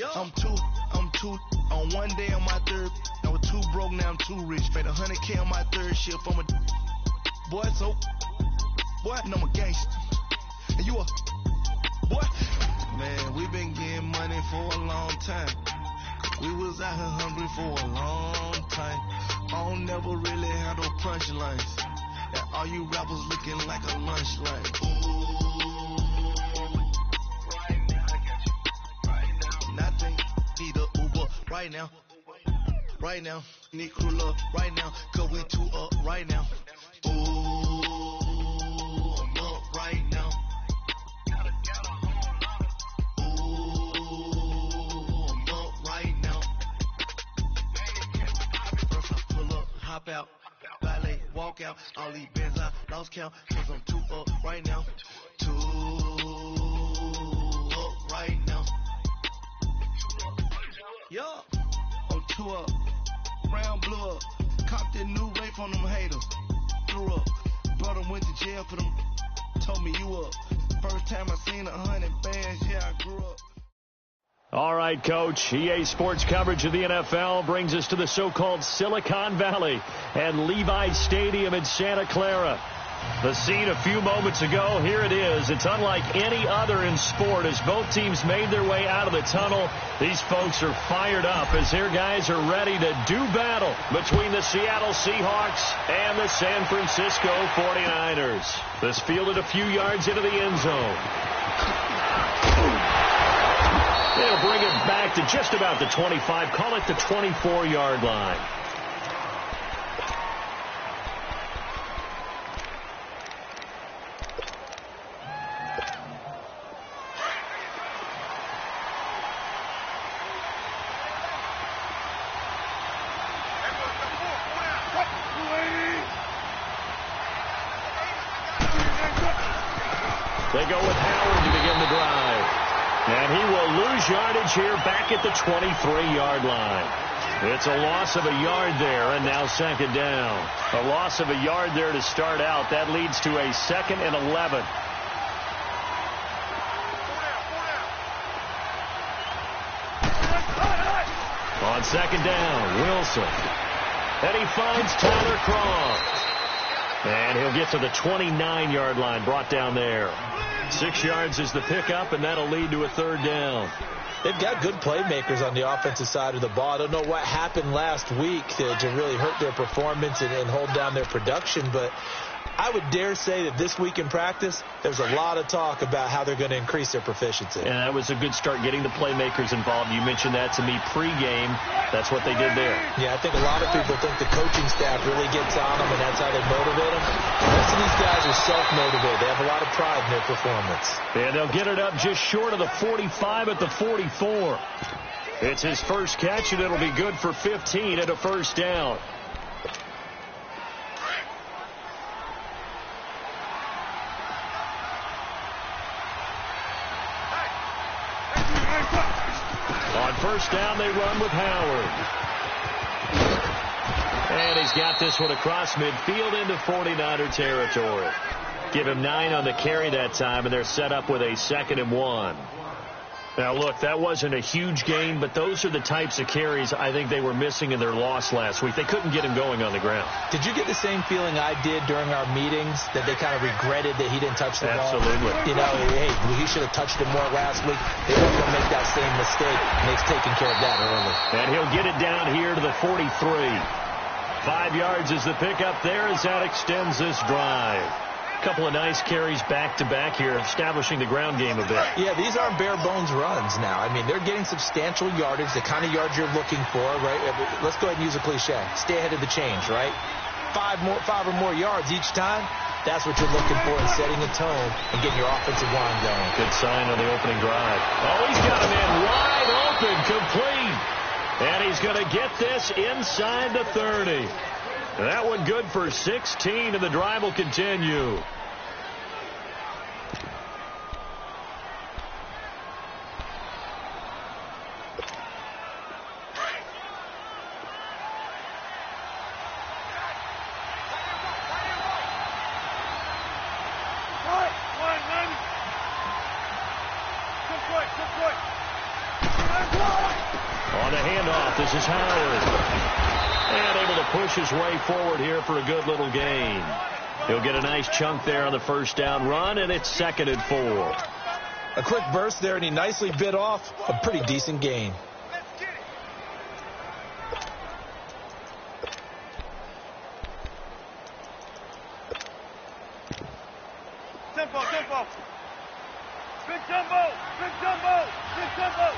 I'm two on one day on my third. I was too broke, now I'm too rich. Paid $100K on my third shift. I'm a boy, so boy, and I'm a gangster. And you a boy. Man, we been getting money for a long time. We was out here hungry for a long time. I don't never really have no punchlines. That all you rappers looking like a lunch line. Nothing, need a Uber right now. Right now, need crew love right now. Cause we two up right now. Ooh, I'm up right now. Ooh, I'm up right now. First I pull up, hop out, valet, walk out. All these bands I lost count. Cause I'm two up right now. Two up right now. Yeah, I'm two up, round blew up, copped that new rape on them haters, threw up, brother went to jail for them, told me you up, first time I seen 100 bands, yeah I grew up. All right, Coach, EA Sports coverage of the NFL brings us to the so-called Silicon Valley and Levi Stadium in Santa Clara. The scene a few moments ago, here it is. It's unlike any other in sport as both teams made their way out of the tunnel. These folks are fired up as their guys are ready to do battle between the Seattle Seahawks and the San Francisco 49ers. This fielded a few yards into the end zone. They'll bring it back to just about the 25, call it the 24-yard line. They go with Howard to begin the drive. And he will lose yardage here back at the 23-yard line. It's a loss of a yard there, and now second down. A loss of a yard there to start out. That leads to a 2nd and 11. On second down, Wilson. And he finds Tyler Croft. And he'll get to the 29-yard line, brought down there. 6 yards is the pickup, and that'll lead to a third down. They've got good playmakers on the offensive side of the ball. I don't know what happened last week to really hurt their performance and hold down their production, but I would dare say that this week in practice, there's a lot of talk about how they're going to increase their proficiency. And that was a good start getting the playmakers involved. You mentioned that to me pregame. That's what they did there. Yeah, I think a lot of people think the coaching staff really gets on them, and that's how they motivate them. Most of these guys are self-motivated. They have a lot of pride in their performance. And they'll get it up just short of the 45 at the 44. It's his first catch, and it'll be good for 15 and a first down. On first down, they run with Howard. And he's got this one across midfield into 49er territory. Give him 9 on the carry that time, and they're set up with a 2nd and 1. Now, look, that wasn't a huge gain, but those are the types of carries I think they were missing in their loss last week. They couldn't get him going on the ground. Did you get the same feeling I did during our meetings, that they kind of regretted that he didn't touch the ball? Absolutely. You know, hey, he should have touched it more last week. They weren't going to make that same mistake, and they've taken care of that early. And he'll get it down here to the 43. 5 yards is the pickup there as that extends this drive. Couple of nice carries back-to-back here, establishing the ground game a bit. Yeah, these aren't bare-bones runs now. I mean, they're getting substantial yardage, the kind of yards you're looking for, right? Let's go ahead and use a cliche. Stay ahead of the change, right? 5 or more yards each time. That's what you're looking for in setting a tone and getting your offensive line going. Good sign on the opening drive. Oh, he's got him in wide open, complete. And he's going to get this inside the 30. That one good for 16, and the drive will continue. On the handoff, this is Howard. And able to push his way forward here for a good little gain. He'll get a nice chunk there on the first down run, and it's 2nd and 4. A quick burst there, and he nicely bit off a pretty decent gain. Tempo, tempo. Big tempo, big tempo, big tempo.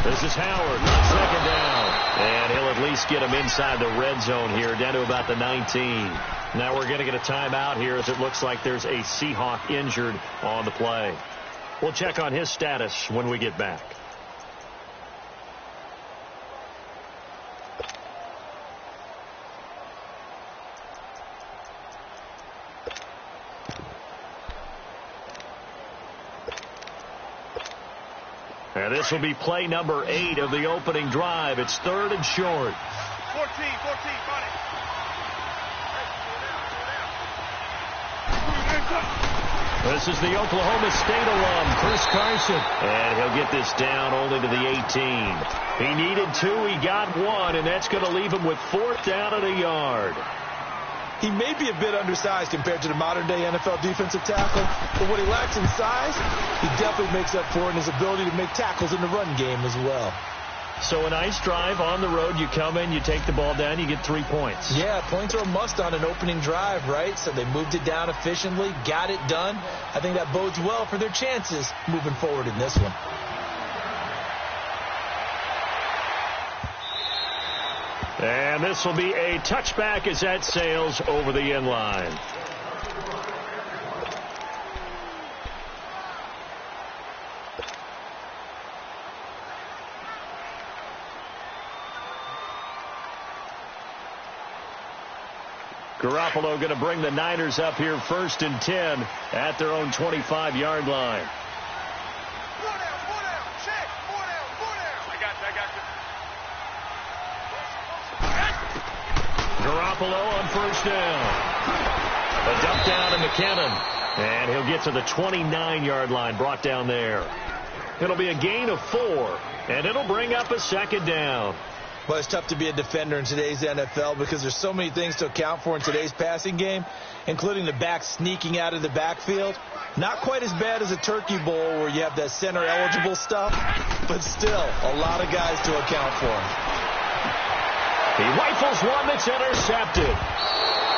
This is Howard, 2nd down. And he'll at least get him inside the red zone here, down to about the 19. Now we're going to get a timeout here as it looks like there's a Seahawk injured on the play. We'll check on his status when we get back. And this will be play number 8 of the opening drive. It's 3rd and short. 14, got it. This is the Oklahoma State alum, Chris Carson. And he'll get this down only to the 18. He needed 2, he got 1, and that's going to leave him with 4th down and a yard. He may be a bit undersized compared to the modern-day NFL defensive tackle, but what he lacks in size, he definitely makes up for in his ability to make tackles in the run game as well. So a nice drive on the road. You come in, you take the ball down, you get 3 points. Yeah, points are a must on an opening drive, right? So they moved it down efficiently, got it done. I think that bodes well for their chances moving forward in this one. And this will be a touchback as that sails over the end line. Garoppolo going to bring the Niners up here 1st and 10 at their own 25-yard line. Four down, check, four down. I got you. Garoppolo on 1st down. A dump down to McKinnon. And he'll get to the 29-yard line, brought down there. It'll be a gain of 4, and it'll bring up a 2nd down. Well, it's tough to be a defender in today's NFL because there's so many things to account for in today's passing game, including the back sneaking out of the backfield. Not quite as bad as a Turkey Bowl where you have that center-eligible stuff, but still a lot of guys to account for. He rifles one that's intercepted.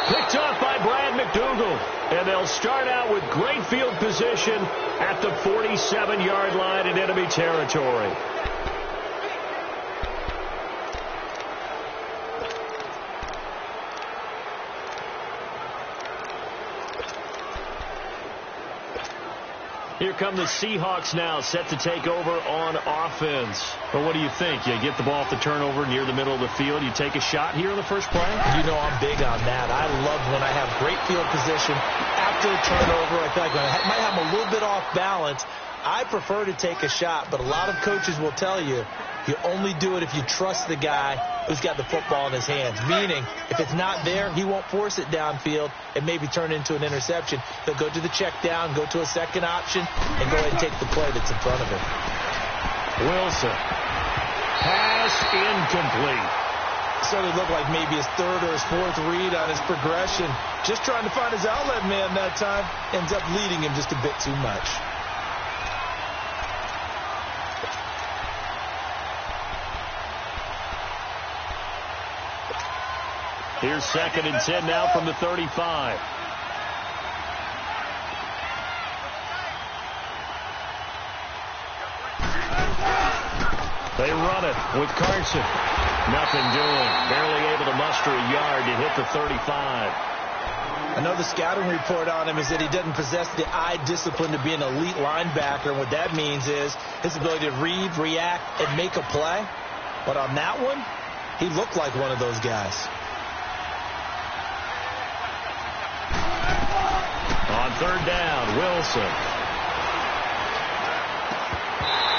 Picked off by Brad McDougal. And they'll start out with great field position at the 47-yard line in enemy territory. Here come the Seahawks now, set to take over on offense. But what do you think? You get the ball off the turnover near the middle of the field. You take a shot here in the first play? You know I'm big on that. I love when I have great field position after a turnover. I feel like I might have a little bit off balance. I prefer to take a shot, but a lot of coaches will tell you you only do it if you trust the guy who's got the football in his hands. Meaning, if it's not there, he won't force it downfield and maybe turn into an interception. He'll go to the check down, go to a second option, and go ahead and take the play that's in front of him. Wilson. Pass incomplete. Certainly looked like maybe his 3rd or his 4th read on his progression. Just trying to find his outlet man that time. Ends up leading him just a bit too much. Here's 2nd and 10 now from the 35. They run it with Carson. Nothing doing. Barely able to muster a yard to hit the 35. I know the scouting report on him is that he doesn't possess the eye discipline to be an elite linebacker. And what that means is his ability to read, react, and make a play. But on that one, he looked like one of those guys. On 3rd down, Wilson.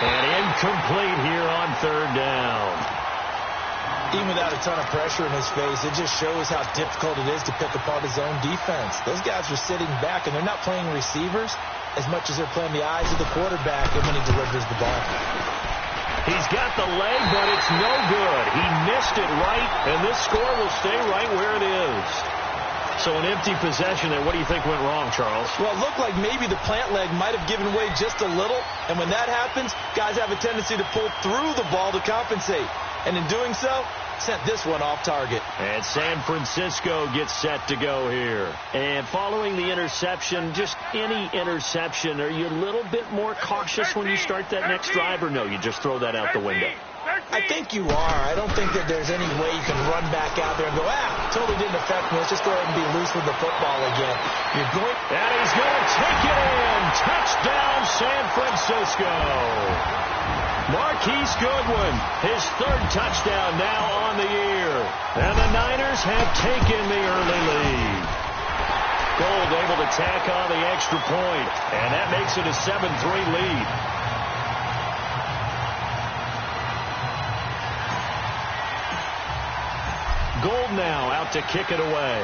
And incomplete here on 3rd down. Even without a ton of pressure in his face, it just shows how difficult it is to pick apart his own defense. Those guys are sitting back, and they're not playing receivers as much as they're playing the eyes of the quarterback and when he delivers the ball. He's got the leg, but it's no good. He missed it right, and this score will stay right where it is. So an empty possession there. What do you think went wrong, Charles? Well, it looked like maybe the plant leg might have given way just a little, and when that happens, guys have a tendency to pull through the ball to compensate. And in doing so, sent this one off target. And San Francisco gets set to go here. And following the interception, just any interception, are you a little bit more cautious when you start that next drive, or no, you just throw that out the window? I think you are. I don't think that there's any way you can run back out there and go, totally didn't affect me. Let's just go ahead and be loose with the football again. You're going... And he's going to take it in. Touchdown, San Francisco. Marquise Goodwin, his third touchdown now on the year. And the Niners have taken the early lead. Gold able to tack on the extra point, and that makes it a 7-3 lead. Gold now out to kick it away.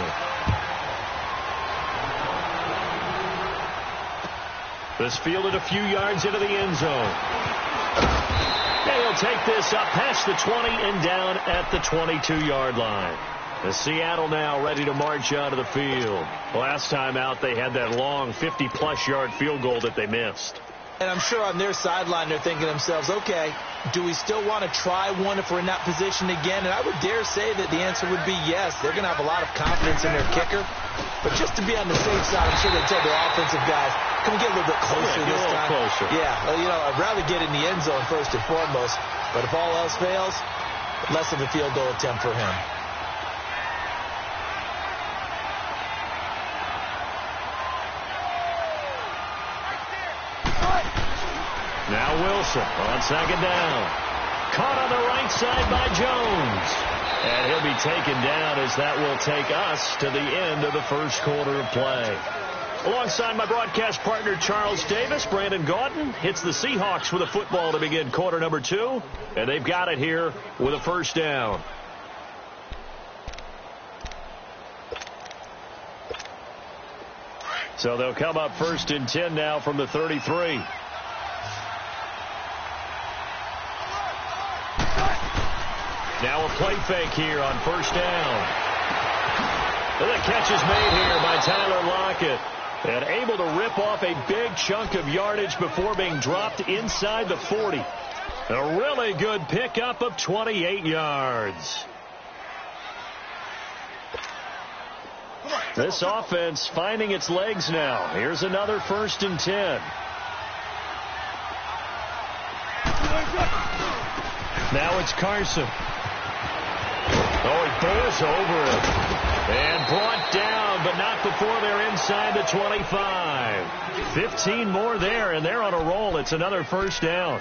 This fielded a few yards into the end zone. He'll take this up past the 20 and down at the 22-yard line. The Seattle now ready to march out of the field. Last time out, they had that long 50-plus yard field goal that they missed. And I'm sure on their sideline they're thinking to themselves, okay, do we still want to try one if we're in that position again? And I would dare say that the answer would be yes. They're going to have a lot of confidence in their kicker. But just to be on the safe side, I'm sure they tell their offensive guys, can we get a little bit closer this time? Closer. Yeah, well, I'd rather get in the end zone first and foremost. But if all else fails, less of a field goal attempt for him. Now Wilson on second down. Caught on the right side by Jones. And he'll be taken down as that will take us to the end of the first quarter of play. Alongside my broadcast partner Charles Davis, Brandon Gaudin hits the Seahawks with a football to begin quarter number 2. And they've got it here with a first down. So they'll come up first and 10 now from the 33. Now a play fake here on first down. And the catch is made here by Tyler Lockett. And able to rip off a big chunk of yardage before being dropped inside the 40. A really good pickup of 28 yards. This offense finding its legs now. Here's another first and 10. Now it's Carson. Oh, he bowls over it. And brought down, but not before they're inside the 25. 15 more there, and they're on a roll. It's another first down.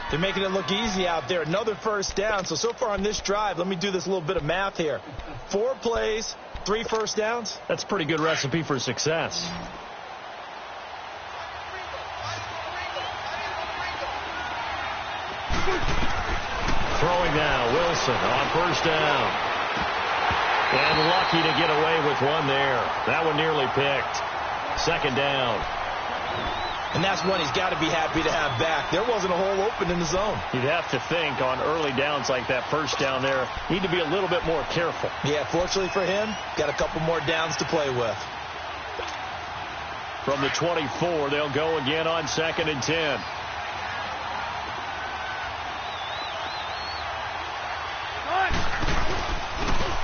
They're making it look easy out there. Another first down. So far on this drive, let me do this little bit of math here. 4 plays, 3 first downs. That's a pretty good recipe for success. Throwing now, Wilson on first down. And lucky to get away with one there. That one nearly picked. Second down. And that's one he's got to be happy to have back. There wasn't a hole open in the zone. You'd have to think on early downs like that first down there, need to be a little bit more careful. Yeah, fortunately for him, got a couple more downs to play with. From the 24, they'll go again on second and 10.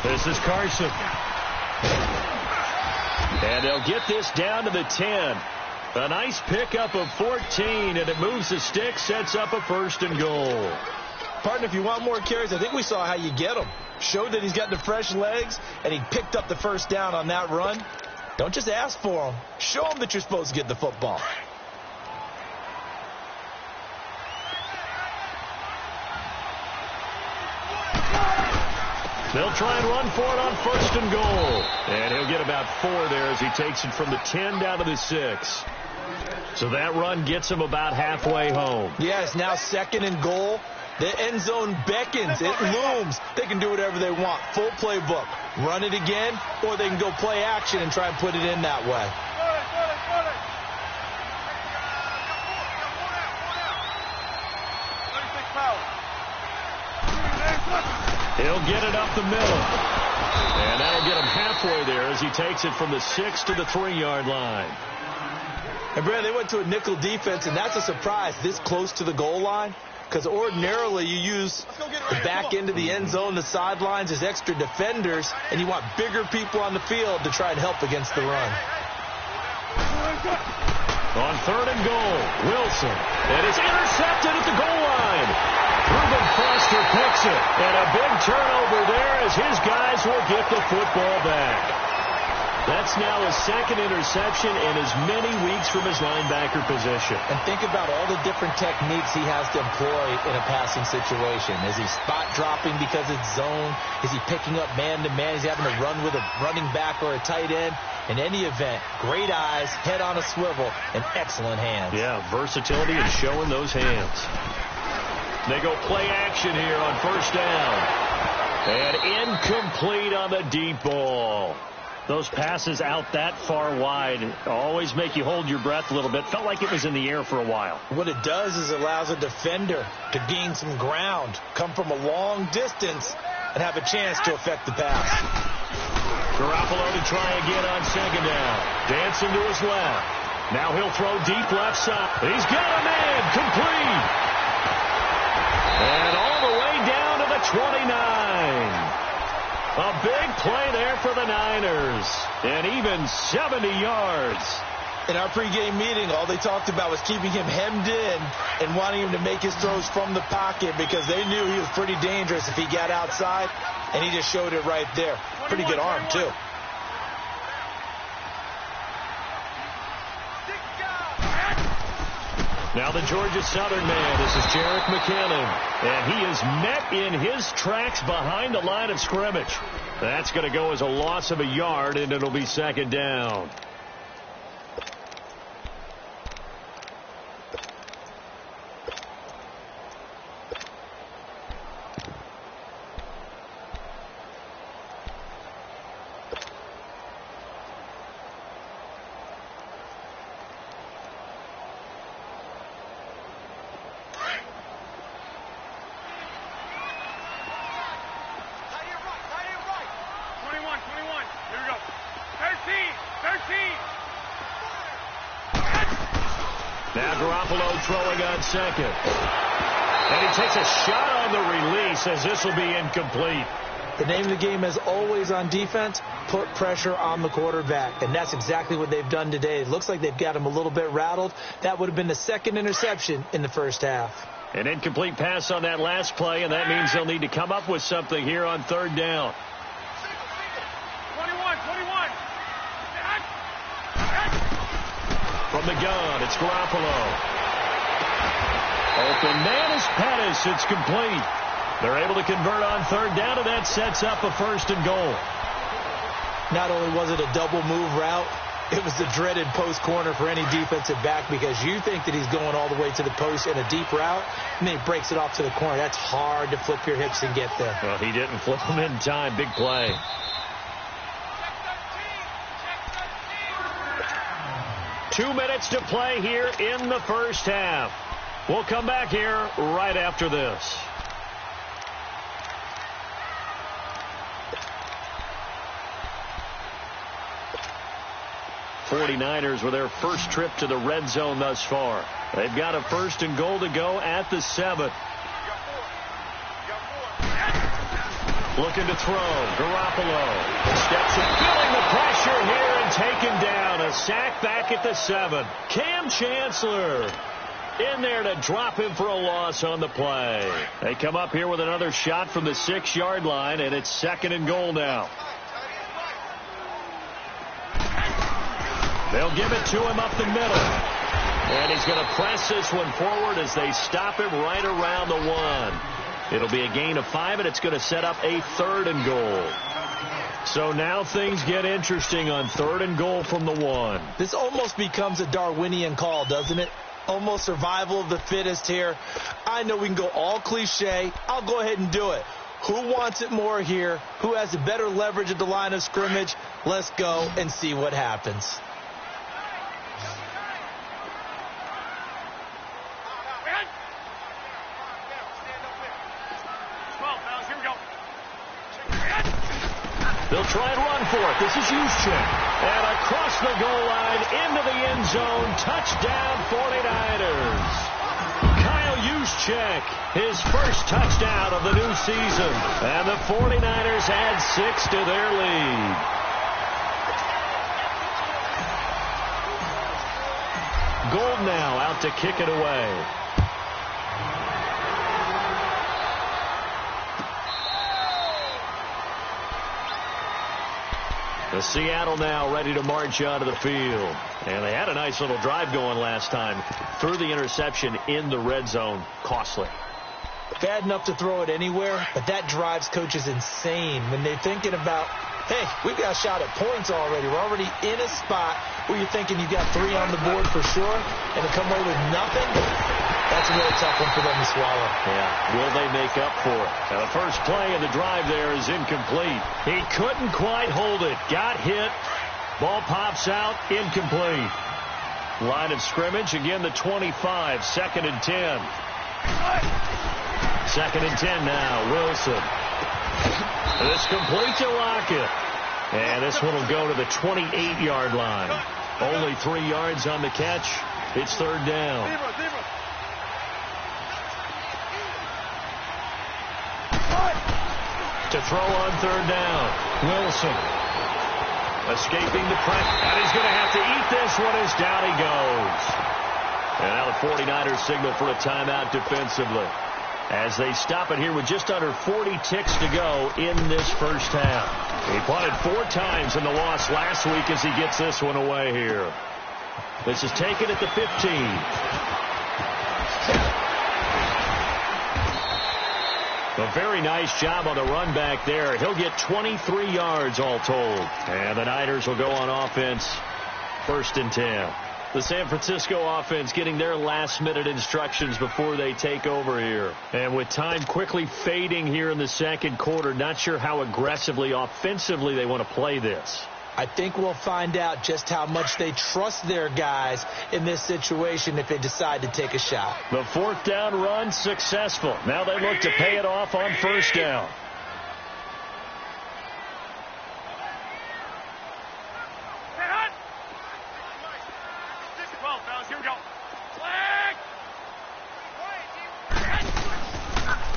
This is Carson. And they'll get this down to the 10. A nice pickup of 14, and it moves the stick, sets up a first and goal. Partner, if you want more carries, I think we saw how you get them. Showed that he's got the fresh legs, and he picked up the first down on that run. Don't just ask for them. Show them that you're supposed to get the football. They'll try and run for it on first and goal. And he'll get about 4 there as he takes it from the 10 down to the 6. So that run gets him about halfway home. Yeah, it's now second and goal. The end zone beckons. It looms. They can do whatever they want. Full playbook. Run it again, or they can go play action and try and put it in that way. He'll get it up the middle. And that'll get him halfway there as he takes it from the 6 to the 3-yard line. And, Brad, they went to a nickel defense, and that's a surprise this close to the goal line. Because ordinarily you use the back end of the end zone, the sidelines as extra defenders, and you want bigger people on the field to try and help against the run. On 3rd and goal, Wilson. And it's intercepted at the goal line. Reuben Foster picks it. And a big turnover there as his guys will get the football back. That's now his 2nd interception in as many weeks from his linebacker position. And think about all the different techniques he has to employ in a passing situation. Is he spot dropping because it's zone? Is he picking up man-to-man? Is he having to run with a running back or a tight end? In any event, great eyes, head on a swivel, and excellent hands. Yeah, versatility and showing those hands. They go play action here on 1st down. And incomplete on the deep ball. Those passes out that far wide always make you hold your breath a little bit. Felt like it was in the air for a while. What it does is it allows a defender to gain some ground, come from a long distance, and have a chance to affect the pass. Garoppolo to try again on 2nd down. Dancing to his left. Now he'll throw deep left side. He's got a man. Complete. And all the way down to the 29. A big play there for the Niners. And even 70 yards. In our pregame meeting, all they talked about was keeping him hemmed in and wanting him to make his throws from the pocket because they knew he was pretty dangerous if he got outside, and he just showed it right there. Pretty good arm, too. Now the Georgia Southern man. This is Jerick McKinnon. And he is met in his tracks behind the line of scrimmage. That's going to go as a loss of a yard, and it'll be 2nd down. Now Garoppolo throwing on 2nd. And he takes a shot on the release as this will be incomplete. The name of the game is always on defense, put pressure on the quarterback. And that's exactly what they've done today. It looks like they've got him a little bit rattled. That would have been the 2nd interception in the 1st half. An incomplete pass on that last play, and that means they'll need to come up with something here on 3rd down. 21. From the gun, it's Garoppolo. Open man is Pettis. It's complete. They're able to convert on 3rd down, and that sets up a 1st and goal. Not only was it a double move route, it was the dreaded post corner for any defensive back because you think that he's going all the way to the post in a deep route, and then he breaks it off to the corner. That's hard to flip your hips and get there. Well, he didn't flip him in time. Big play. Two minutes to play here in the 1st half. We'll come back here right after this. '49ers with their first trip to the red zone thus far. They've got a 1st and goal to go at the 7. Looking to throw. Garoppolo steps in, feeling the pressure here and taken down. A sack back at the 7. Cam Chancellor in there to drop him for a loss on the play. They come up here with another shot from the 6-yard line, and it's 2nd and goal now. They'll give it to him up the middle. And he's going to press this one forward as they stop him right around the 1. It'll be a gain of 5, and it's going to set up a 3rd and goal. So now things get interesting on 3rd and goal from the 1. This almost becomes a Darwinian call, doesn't it? Almost survival of the fittest here. I know we can go all cliche. I'll go ahead and do it. Who wants it more here? Who has the better leverage at the line of scrimmage? Let's go and see what happens. They'll try and run for it. This is Juszczyk. And across the goal line into the end zone. Touchdown 49ers. Kyle Juszczyk, his first touchdown of the new season. And the 49ers add 6 to their lead. Gold now out to kick it away. The Seattle now ready to march onto the field. And they had a nice little drive going last time. Threw the interception in the red zone. Costly. Bad enough to throw it anywhere, but that drives coaches insane when they're thinking about, hey, we've got a shot at points already. We're already in a spot where you're thinking you've got 3 on the board for sure, and to come away with nothing, that's a really tough one for them to swallow. Yeah, will they make up for it? Now, the first play of the drive there is incomplete. He couldn't quite hold it. Got hit. Ball pops out. Incomplete. Line of scrimmage, again the 25. 2nd and 10. 2nd and 10 now. Wilson. This complete to Lockett. And this one will go to the 28-yard line. Only 3 yards on the catch. It's 3rd down. To throw on 3rd down. Wilson. Escaping the pressure. And he's going to have to eat this one as down he goes. And now the 49ers signal for a timeout defensively, as they stop it here with just under 40 ticks to go in this first half. He punted 4 times in the loss last week as he gets this one away here. This is taken at the 15. A very nice job on the run back there. He'll get 23 yards all told. And the Niners will go on offense. 1st and 10. The San Francisco offense getting their last-minute instructions before they take over here. And with time quickly fading here in the 2nd quarter, not sure how aggressively, offensively they want to play this. I think we'll find out just how much they trust their guys in this situation if they decide to take a shot. The 4th down run successful. Now they look to pay it off on 1st down.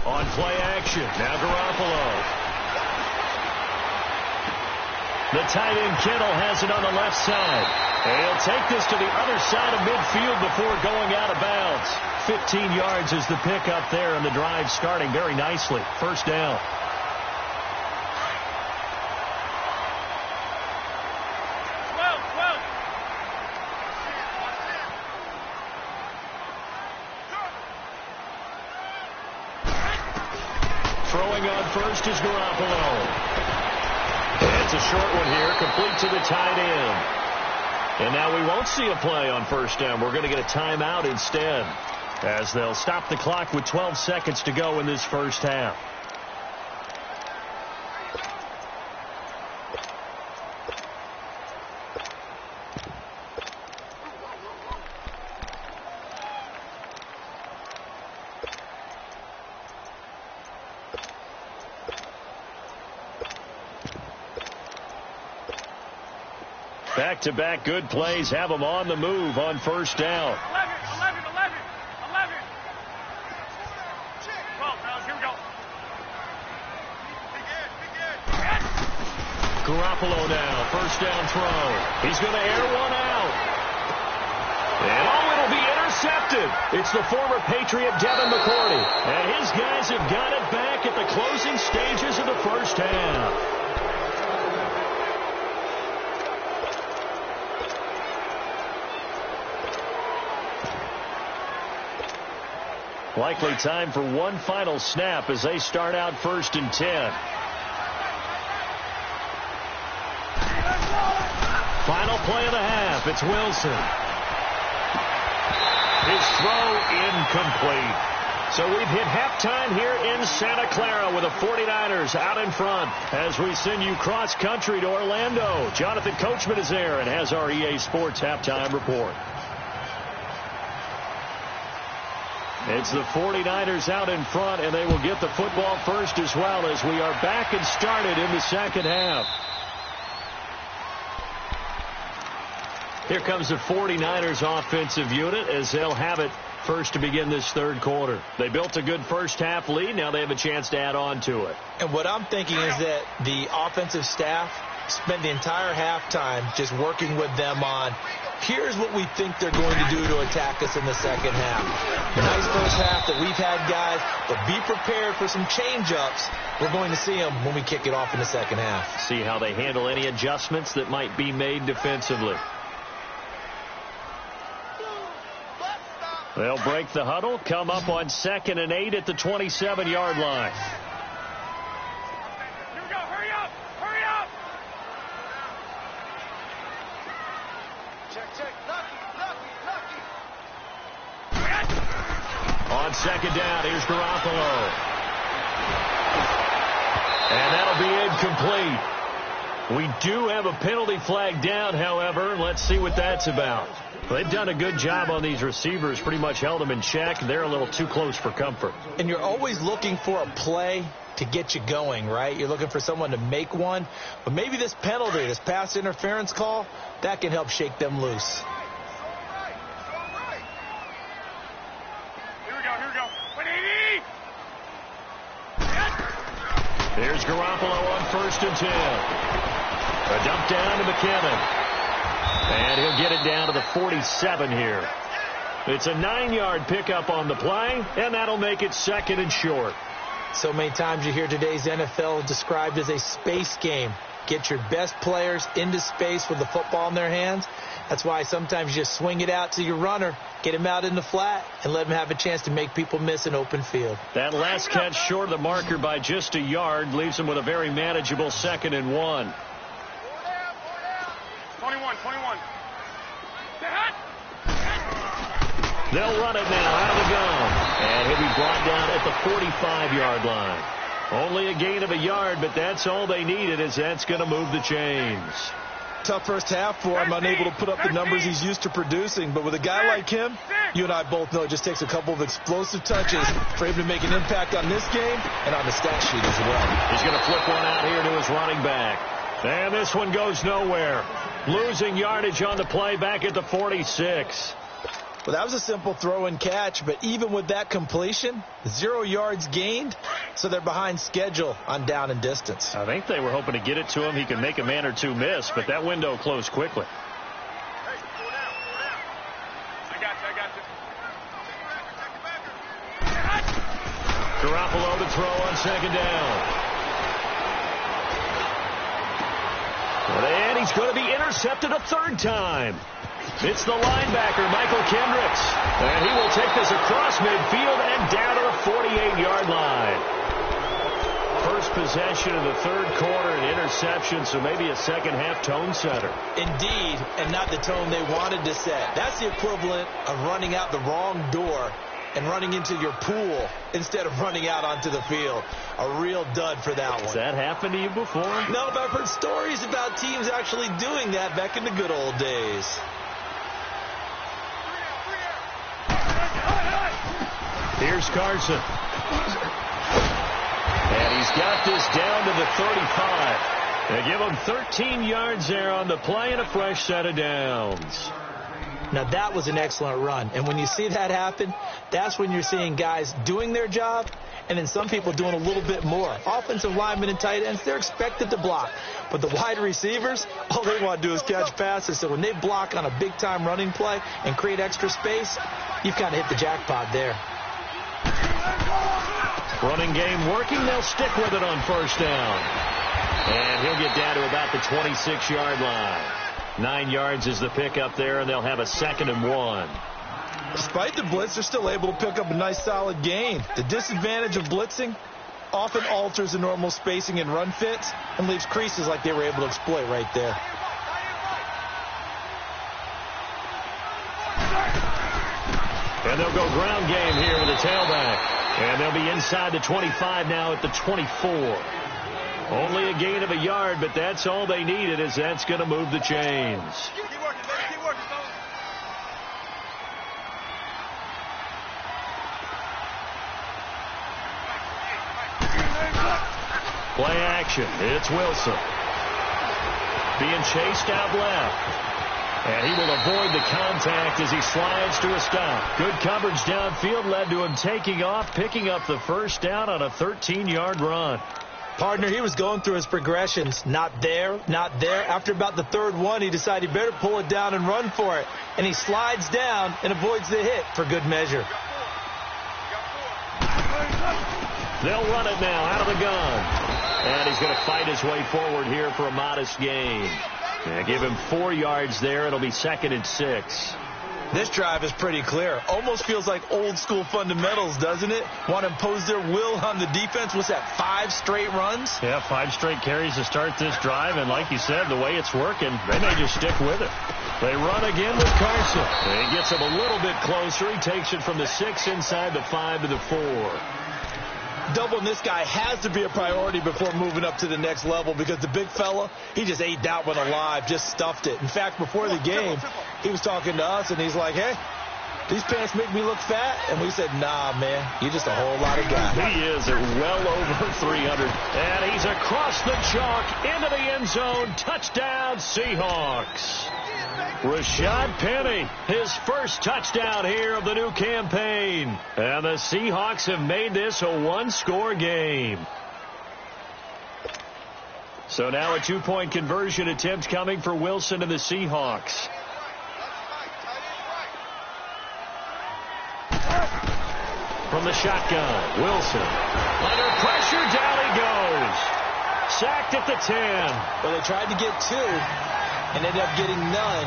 On play action. Now Garoppolo. The tight end Kittle has it on the left side. And he'll take this to the other side of midfield before going out of bounds. 15 yards is the pickup there, and the drive starting very nicely. 1st down. Throwing on 1st is Garoppolo. It's a short one here, complete to the tight end. And now we won't see a play on 1st down. We're going to get a timeout instead, as they'll stop the clock with 12 seconds to go in this first half. Back-to-back good plays have them on the move on 1st down. 11. 12, fellas, here we go. Garoppolo now, 1st down throw. He's going to air one out. And it'll be intercepted. It's the former Patriot Devin McCourty. And his guys have got it back at the closing stages of the first half. Likely time for one final snap as they start out 1st and 10. Final play of the half. It's Wilson. His throw incomplete. So we've hit halftime here in Santa Clara with the 49ers out in front as we send you cross-country to Orlando. Jonathan Coachman is there and has our EA Sports halftime report. It's the 49ers out in front, and they will get the football first as well as we are back and started in the second half. Here comes the 49ers offensive unit as they'll have it first to begin this third quarter. They built a good first half lead. Now they have a chance to add on to it. And what I'm thinking is that the offensive staff spent the entire halftime just working with them on, here's what we think they're going to do to attack us in the second half. Nice first half that we've had, guys, but be prepared for some change-ups. We're going to see them when we kick it off in the second half. See how they handle any adjustments that might be made defensively. They'll break the huddle, come up on 2nd and 8 at the 27-yard line. Here we go. Hurry up. Hurry up. Check. Lucky. On 2nd down, here's Garoppolo. And that'll be incomplete. We do have a penalty flag down, however. Let's see what that's about. They've done a good job on these receivers, pretty much held them in check. They're a little too close for comfort. And you're always looking for a play to get you going, right? You're looking for someone to make one. But maybe this penalty, this pass interference call, that can help shake them loose. Here we go. 180. There's Garoppolo on 1st and 10. A dump down to McKinnon. And he'll get it down to the 47 here. It's a 9-yard pickup on the play, and that'll make it 2nd and short. So many times you hear today's NFL described as a space game. Get your best players into space with the football in their hands. That's why sometimes you just swing it out to your runner, get him out in the flat, and let him have a chance to make people miss an open field. That last catch short of the marker by just a yard leaves him with a very manageable 2nd and 1. 21. They'll run it now out of the gun. And he'll be brought down at the 45-yard line. Only a gain of a yard, but that's all they needed, as that's going to move the chains. Tough first half for him, unable to put up the numbers he's used to producing. But with a guy like him, you and I both know it just takes a couple of explosive touches for him to make an impact on this game and on the stat sheet as well. He's going to flip one out here to his running back. And this one goes nowhere. Losing yardage on the play back at the 46. Well, that was a simple throw and catch, but even with that completion, 0 yards gained, so they're behind schedule on down and distance. I think they were hoping to get it to him. He could make a man or two miss, but that window closed quickly. Hey, pull down. I got you. Garoppolo to throw on 2nd down. And he's going to be intercepted a 3rd time. It's the linebacker, Michael Kendricks. And he will take this across midfield and down to the 48-yard line. First possession of the 3rd quarter, an interception, so maybe a second half tone setter. Indeed, and not the tone they wanted to set. That's the equivalent of running out the wrong door and running into your pool instead of running out onto the field. A real dud for that one. Has that happened to you before? No, but I've heard stories about teams actually doing that back in the good old days. Here's Carson. And he's got this down to the 35. They give him 13 yards there on the play and a fresh set of downs. Now, that was an excellent run. And when you see that happen, that's when you're seeing guys doing their job and then some people doing a little bit more. Offensive linemen and tight ends, they're expected to block. But the wide receivers, all they want to do is catch passes. So when they block on a big-time running play and create extra space, you've kind of hit the jackpot there. Running game working. They'll stick with it on 1st down. And he'll get down to about the 26-yard line. 9 yards is the pickup there, and they'll have a 2nd and 1. Despite the blitz, they're still able to pick up a nice, solid gain. The disadvantage of blitzing often alters the normal spacing and run fits and leaves creases like they were able to exploit right there. And they'll go ground game here with a tailback. And they'll be inside the 25 now at the 24. Only a gain of a yard, but that's all they needed, as that's going to move the chains. Keep working, baby. Keep working, fellas. Play action. It's Wilson. Being chased out left. And he will avoid the contact as he slides to a stop. Good coverage downfield led to him taking off, picking up the first down on a 13-yard run. Partner, he was going through his progressions. Not there, not there. After about the third one, he decided he better pull it down and run for it. And he slides down and avoids the hit for good measure. They'll run it now out of the gun. And he's going to fight his way forward here for a modest gain. Yeah, give him 4 yards there. It'll be 2nd and 6. This drive is pretty clear. Almost feels like old school fundamentals, doesn't it? Want to impose their will on the defense. What's that, 5 straight runs? Yeah, 5 straight carries to start this drive. And like you said, the way it's working, they may just stick with it. They run again with Carson. He gets him a little bit closer. He takes it from the 6 inside the 5 to the 4. Doubling this guy has to be a priority before moving up to the next level, because the big fella, he just ate that one alive, just stuffed it. In fact, before the game, he was talking to us, and he's like, hey, these pants make me look fat. And we said, nah, man, you're just a whole lot of guy. He is at well over 300. And he's across the chalk into the end zone. Touchdown, Seahawks. Rashad Penny, his first touchdown here of the new campaign. And the Seahawks have made this a 1-score game. So now a 2-point conversion attempt coming for Wilson and the Seahawks. From the shotgun, Wilson. Under pressure, down he goes. Sacked at the 10. Well, they tried to get 2 and ended up getting none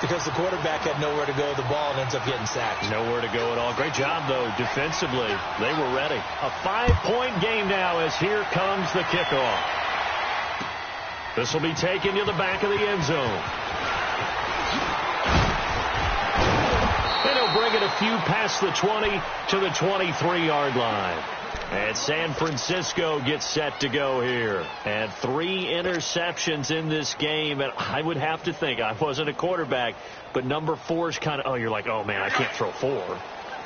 because the quarterback had nowhere to go with the ball and ends up getting sacked. Nowhere to go at all. Great job, though, defensively. They were ready. A 5-point game now as here comes the kickoff. This will be taken to the back of the end zone. And he'll bring it a few past the 20 to the 23-yard line. And San Francisco gets set to go here. And 3 interceptions in this game. And I would have to think, I wasn't a quarterback, but number 4 is kind of, you're like, oh, man, I can't throw 4.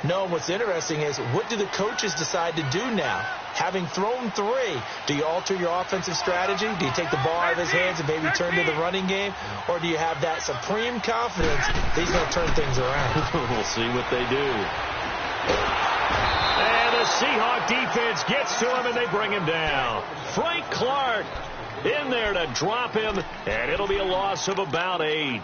No, what's interesting is, what do the coaches decide to do now? Having thrown 3, do you alter your offensive strategy? Do you take the ball out of his hands and maybe turn to the running game? Or do you have that supreme confidence that he's going to turn things around? We'll see what they do. And the Seahawk defense gets to him, and they bring him down. Frank Clark in there to drop him, and it'll be a loss of about 8.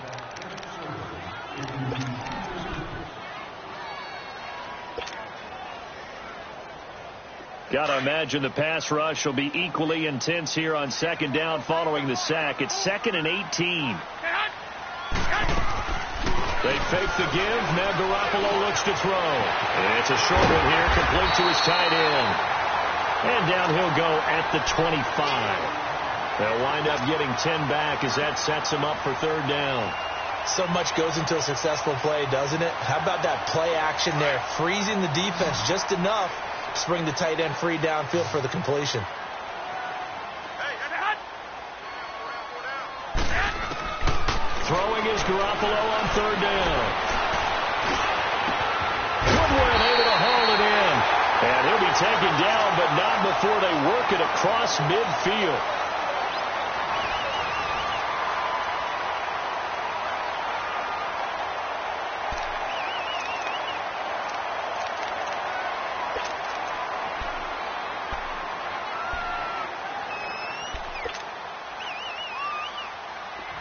Got to imagine the pass rush will be equally intense here on 2nd down following the sack. It's 2nd and 18. They fake the give. Now Garoppolo looks to throw. It's a short one here, complete to his tight end. And down he'll go at the 25. They'll wind up getting 10 back as that sets him up for 3rd down. So much goes into a successful play, doesn't it? How about that play action there? Freezing the defense just enough to bring the tight end free downfield for the completion. Throwing is Garoppolo on 3rd down. Goodwin able to haul it in. And he'll be taken down, but not before they work it across midfield.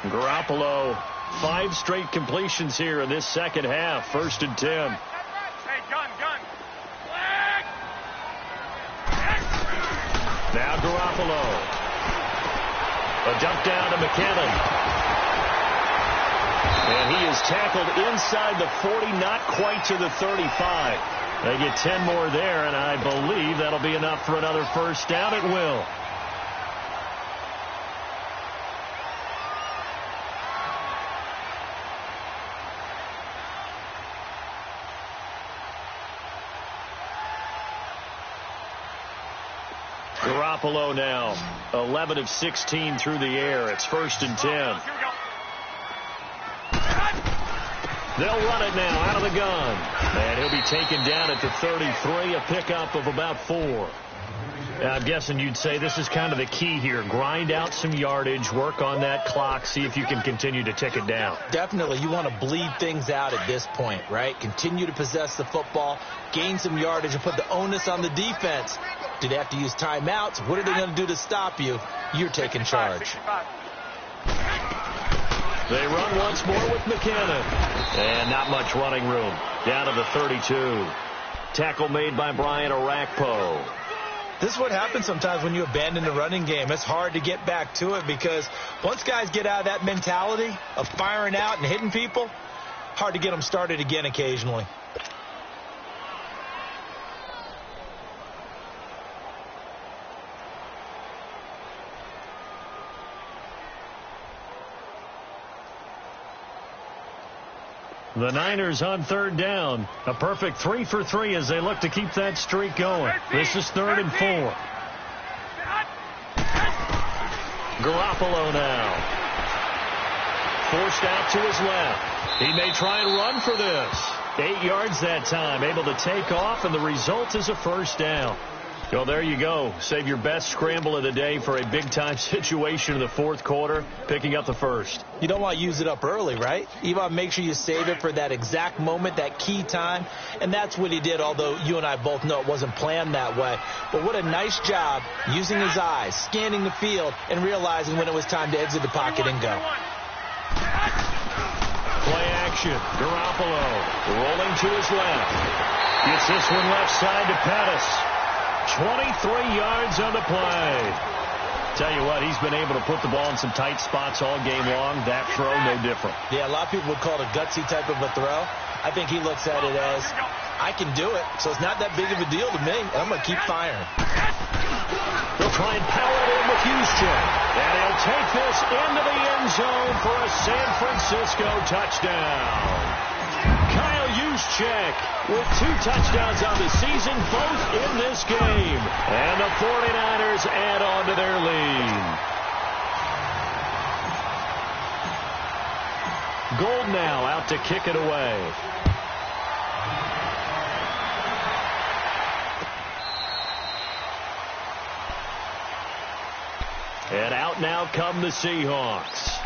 Garoppolo, 5 straight completions here in this second half. 1st and 10. Hey, gun. Now Garoppolo. A dump down to McKinnon. And he is tackled inside the 40, not quite to the 35. They get 10 more there, and I believe that'll be enough for another 1st down. It will. Garoppolo now, 11 of 16 through the air. It's 1st and 10. They'll run it now out of the gun. And he'll be taken down at the 33, a pickup of about 4. I'm guessing you'd say this is kind of the key here. Grind out some yardage, work on that clock, see if you can continue to tick it down. Definitely. You want to bleed things out at this point, right? Continue to possess the football, gain some yardage, and put the onus on the defense. Do they have to use timeouts? What are they going to do to stop you? You're taking charge. They run once more with McKinnon. And not much running room. Down to the 32. Tackle made by Brian Orakpo. This is what happens sometimes when you abandon the running game. It's hard to get back to it because once guys get out of that mentality of firing out and hitting people, hard to get them started again occasionally. The Niners on 3rd down. A perfect 3 for 3 as they look to keep that streak going. This is 3rd and 4. Garoppolo now. Forced out to his left. He may try and run for this. 8 yards that time. Able to take off, and the result is a 1st down. Well, there you go. Save your best scramble of the day for a big-time situation in the 4th quarter, picking up the 1st. You don't want to use it up early, right? You want to make sure you save it for that exact moment, that key time. And that's what he did, although you and I both know it wasn't planned that way. But what a nice job using his eyes, scanning the field, and realizing when it was time to exit the pocket and go. Play action. Garoppolo rolling to his left. Gets this one left side to Pettis. 23 yards on the play. Tell you what, he's been able to put the ball in some tight spots all game long. That throw, no different. Yeah, a lot of people would call it a gutsy type of a throw. I think he looks at it as, I can do it, so it's not that big of a deal to me, and I'm going to keep firing. They'll try and power it in with Houston. And he'll take this into the end zone for a San Francisco touchdown. Kyle Juszczyk with 2 touchdowns on the season, both in this game. And the 49ers add on to their lead. Gold now out to kick it away. And out now come the Seahawks.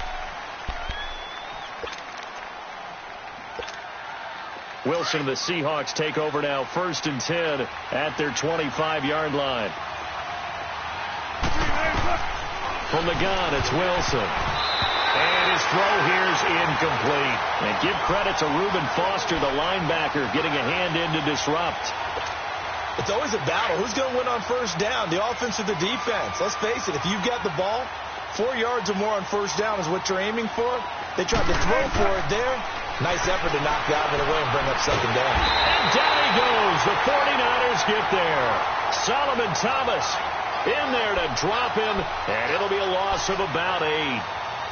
Wilson and the Seahawks take over now, 1st and 10 at their 25-yard line. From the gun, it's Wilson. And his throw here is incomplete. And give credit to Reuben Foster, the linebacker, getting a hand in to disrupt. It's always a battle. Who's going to win on 1st down, the offense or the defense? Let's face it, if you've got the ball, 4 yards or more on 1st down is what you're aiming for. They tried to throw for it there. Nice effort to knock Galvin away and bring up 2nd down. And down he goes. The 49ers get there. Solomon Thomas in there to drop him, and it'll be a loss of about 8.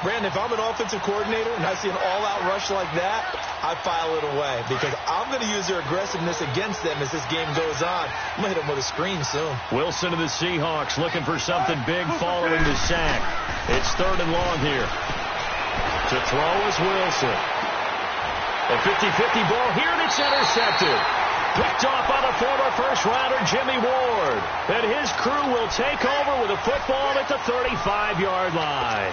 Brandon, if I'm an offensive coordinator and I see an all-out rush like that, I file it away because I'm going to use their aggressiveness against them as this game goes on. I'm going to hit them with a screen soon. Wilson and the Seahawks looking for something big following the sack. It's 3rd and long here. To throw is Wilson. A 50-50 ball here, and it's intercepted. Picked off by the former first-rounder Jimmy Ward. And his crew will take over with a football at the 35-yard line.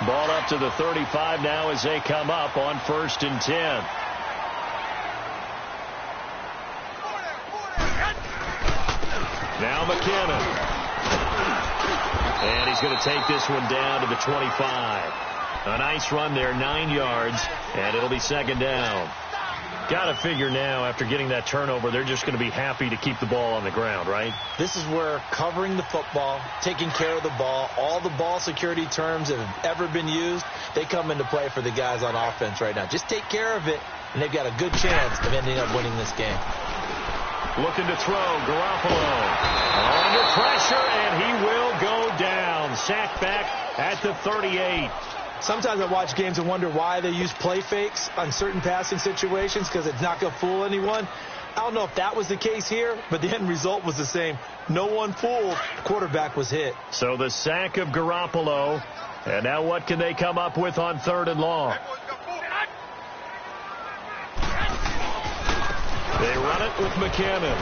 Ball up to the 35 now as they come up on 1st and 10. Now McKinnon. And he's going to take this one down to the 25. A nice run there, 9 yards, and it'll be 2nd down. Got to figure now, after getting that turnover, they're just going to be happy to keep the ball on the ground, right? This is where covering the football, taking care of the ball, all the ball security terms that have ever been used, they come into play for the guys on offense right now. Just take care of it, and they've got a good chance of ending up winning this game. Looking to throw, Garoppolo. Under pressure, and he will go down. Sacked back at the 38. Sometimes I watch games and wonder why they use play fakes on certain passing situations because it's not going to fool anyone. I don't know if that was the case here, but the end result was the same. No one fooled. Quarterback was hit. So the sack of Garoppolo. And now what can they come up with on 3rd and long? They run it with McKinnon.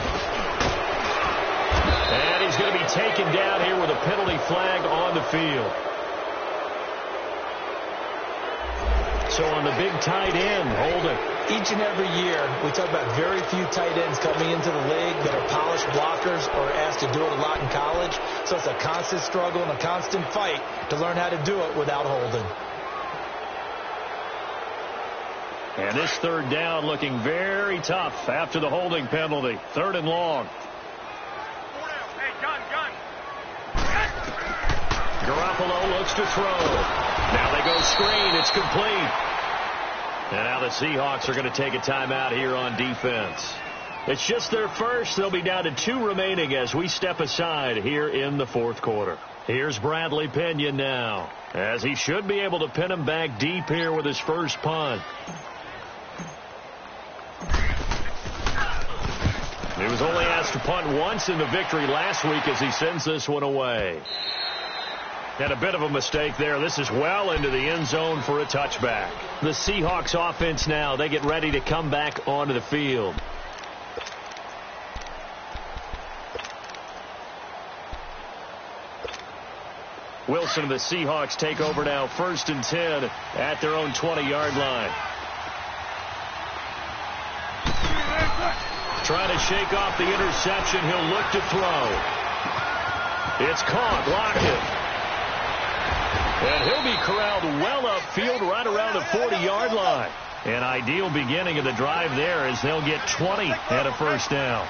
And he's going to be taken down here with a penalty flag on the field. So on the big tight end, holding. Each and every year, we talk about very few tight ends coming into the league that are polished blockers or asked to do it a lot in college. So it's a constant struggle and a constant fight to learn how to do it without holding. And this 3rd down looking very tough after the holding penalty. 3rd and long. Hey, gun. Garoppolo looks to throw. Now they go screen. It's complete. And now the Seahawks are going to take a timeout here on defense. It's just their first. They'll be down to 2 remaining as we step aside here in the 4th quarter. Here's Bradley Pinion now, as he should be able to pin him back deep here with his first punt. He was only asked to punt once in the victory last week as he sends this one away. And a bit of a mistake there. This is well into the end zone for a touchback. The Seahawks offense now, they get ready to come back onto the field. Wilson and the Seahawks take over now, 1st and 10 at their own 20-yard line. Trying to shake off the interception. He'll look to throw. It's caught. Lockett. And he'll be corralled well upfield right around the 40-yard line. An ideal beginning of the drive there as they'll get 20 and a first down.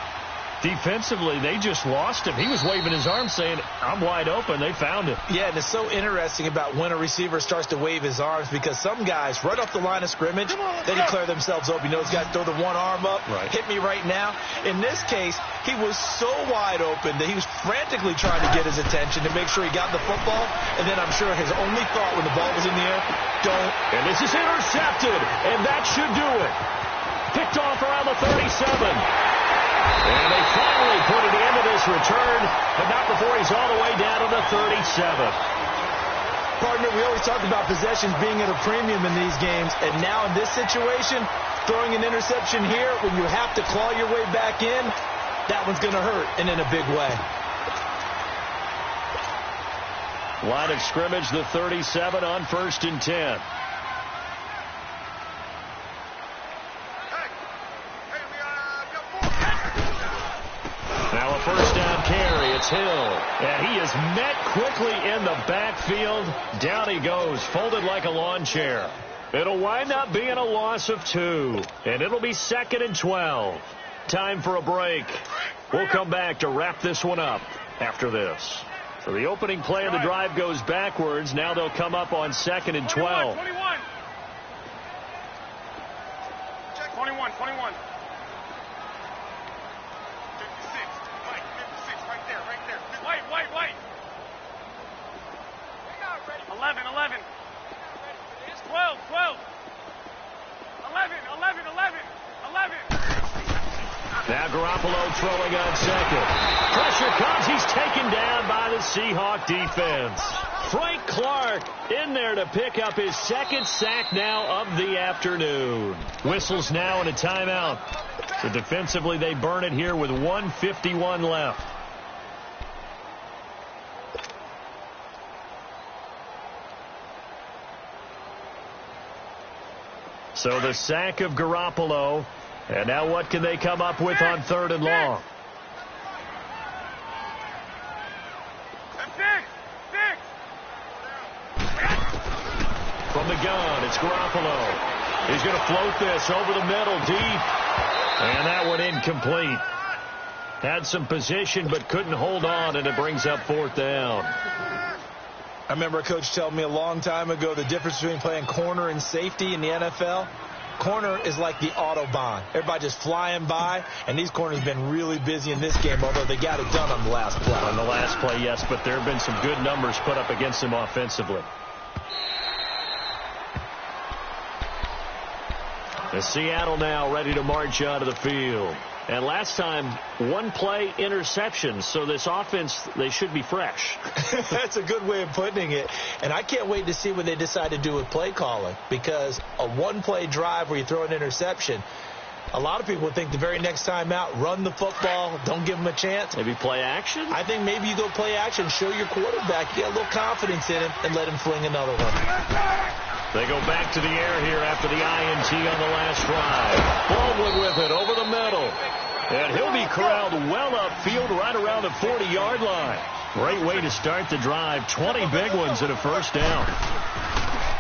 Defensively, they just lost him. He was waving his arms saying, I'm wide open. They found him. Yeah, and it's so interesting about when a receiver starts to wave his arms because some guys, right off the line of scrimmage, they declare themselves open. You know, those guys throw the one arm up, hit me right now. In this case, he was so wide open that he was frantically trying to get his attention to make sure he got the football. And then I'm sure his only thought when the ball was in the air, don't. And this is intercepted, and that should do it. Picked off around the 37. And they finally put an end to this return, but not before he's all the way down to the 37. Partner, we always talk about possessions being at a premium in these games, and now in this situation, throwing an interception here when you have to claw your way back in, that one's going to hurt, and in a big way. Line of scrimmage, the 37 on 1st and 10. Now a first down carry. It's Hill. And he is met quickly in the backfield. Down he goes, folded like a lawn chair. It'll wind up being a loss of 2. And it'll be 2nd and 12. Time for a break. We'll come back to wrap this one up after this. So the opening play of the drive goes backwards. Now they'll come up on 2nd and 12. 21. 21. 11. 12. 11. Now Garoppolo throwing on 2nd. Pressure comes. He's taken down by the Seahawk defense. Frank Clark in there to pick up his 2nd sack now of the afternoon. Whistles now and a timeout. So defensively, they burn it here with 1:51 left. So the sack of Garoppolo. And now what can they come up with on 3rd and long? From the gun, it's Garoppolo. He's going to float this over the middle deep. And that one incomplete. Had some position but couldn't hold on, and it brings up 4th down. I remember a coach telling me a long time ago the difference between playing corner and safety in the NFL. Corner is like the Autobahn. Everybody just flying by, and these corners have been really busy in this game, although they got it done on the last play. On the last play, yes, but there have been some good numbers put up against them offensively. The Seattle now ready to march out of the field. And last time, one play interception. So this offense, they should be fresh. That's a good way of putting it. And I can't wait to see what they decide to do with play calling, because a one-play drive where you throw an interception, a lot of people think the very next time out, run the football, don't give them a chance. Maybe play action? I think maybe you go play action, show your quarterback, get a little confidence in him, and let him fling another one. They go back to the air here after the INT on the last drive. Baldwin with it over the middle. And he'll be corralled well upfield right around the 40-yard line. Great way to start the drive. 20 big ones and a first down.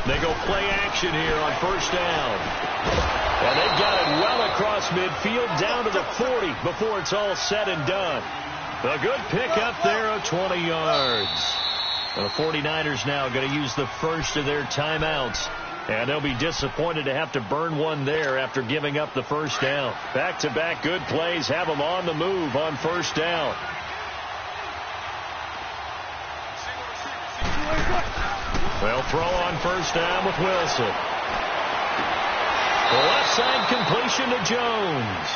They go play action here on first down. And they've got it well across midfield down to the 40 before it's all said and done. A good pickup there of 20 yards. The 49ers now going to use the first of their timeouts. And they'll be disappointed to have to burn one there after giving up the first down. Back-to-back good plays have them on the move on first down. They'll throw on first down with Wilson. The left side completion to Jones.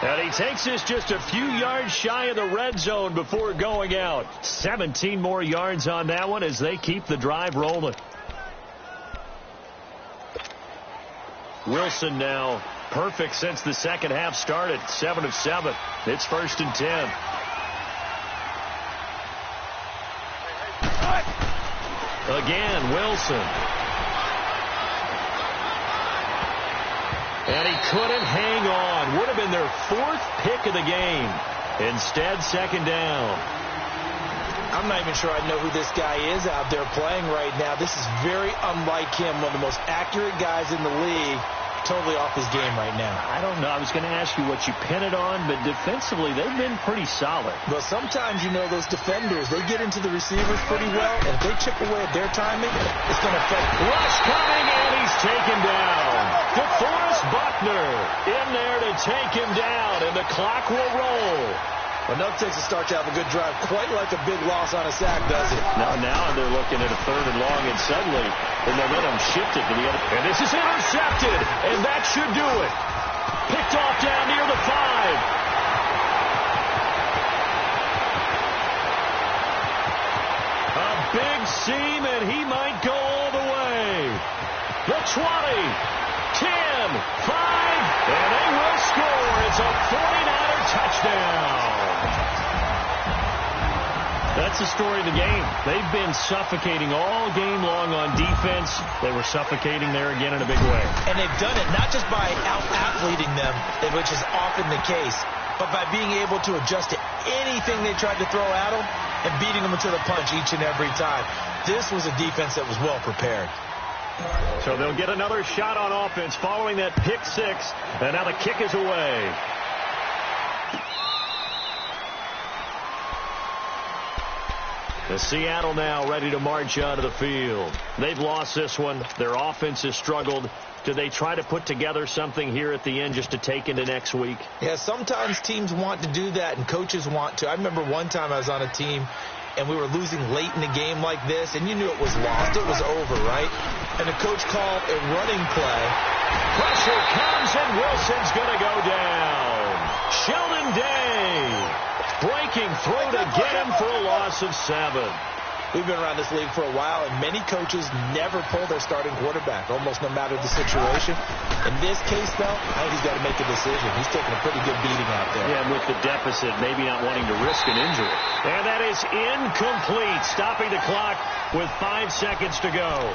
And he takes this just a few yards shy of the red zone before going out. 17 more yards on that one as they keep the drive rolling. Wilson now perfect since the second half started. 7 of 7. It's 1st and 10. Again, Wilson. And he couldn't hang on. Would have been their 4th pick of the game. Instead, second down. I'm not even sure I know who this guy is out there playing right now. This is very unlike him. One of the most accurate guys in the league. Totally off his game right now. I don't know. I was going to ask you what you pin it on, but defensively, they've been pretty solid. Well, sometimes, you know, those defenders, they get into the receivers pretty well, and if they chip away at their timing, it's going to affect. Rush coming, and he's taken down. DeForest Buckner in there to take him down, and the clock will roll. Enough takes a start to have a good drive, quite like a big loss on a sack, does it? Now they're looking at a 3rd and long, and suddenly the momentum shifted to the other. And this is intercepted, and that should do it. Picked off down near the 5. A big seam, and he might go all the way. The 20, 10, 5, and they will score. It's a 49er touchdown. That's the story of the game. They've been suffocating all game long on defense. They were suffocating there again in a big way. And they've done it not just by out-athleting them, which is often the case, but by being able to adjust to anything they tried to throw at them and beating them to the punch each and every time. This was a defense that was well prepared. So they'll get another shot on offense following that pick 6, and now the kick is away. The Seattle now ready to march out of the field. They've lost this one. Their offense has struggled. Do they try to put together something here at the end just to take into next week? Yeah, sometimes teams want to do that and coaches want to. I remember one time I was on a team and we were losing late in a game like this, and you knew it was lost. It was over, right? And the coach called a running play. Pressure comes, and Wilson's going to go down. Sheldon Day breaking through to get him for a loss of 7. We've been around this league for a while, and many coaches never pull their starting quarterback, almost no matter the situation. In this case, though, I think he's got to make a decision. He's taking a pretty good beating out there. Yeah, and with the deficit, maybe not wanting to risk an injury. And that is incomplete, stopping the clock with 5 seconds to go.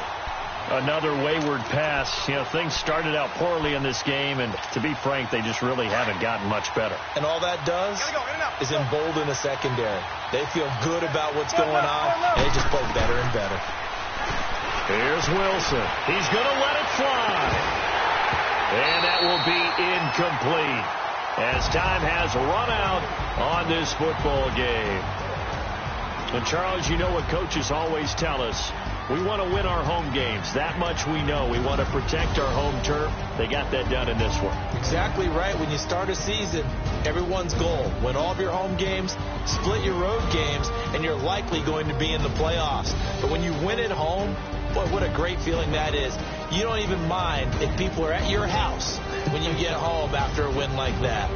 Another wayward pass. You know, things started out poorly in this game, and to be frank, they just really haven't gotten much better. And all that does is embolden the secondary. They feel good about what's going on, and they just play better and better. Here's Wilson. He's going to let it fly. And that will be incomplete as time has run out on this football game. And, Charles, you know what coaches always tell us. We want to win our home games. That much we know. We want to protect our home turf. They got that done in this one. Exactly right. When you start a season, everyone's goal, win all of your home games, split your road games, and you're likely going to be in the playoffs. But when you win at home, boy, what a great feeling that is. You don't even mind if people are at your house when you get home after a win like that.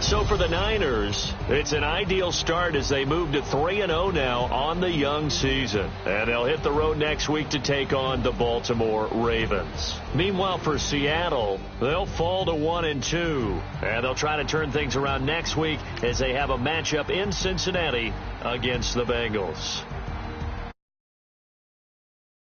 So for the Niners, it's an ideal start as they move to 3-0 now on the young season. And they'll hit the road next week to take on the Baltimore Ravens. Meanwhile, for Seattle, they'll fall to 1-2. And they'll try to turn things around next week as they have a matchup in Cincinnati against the Bengals.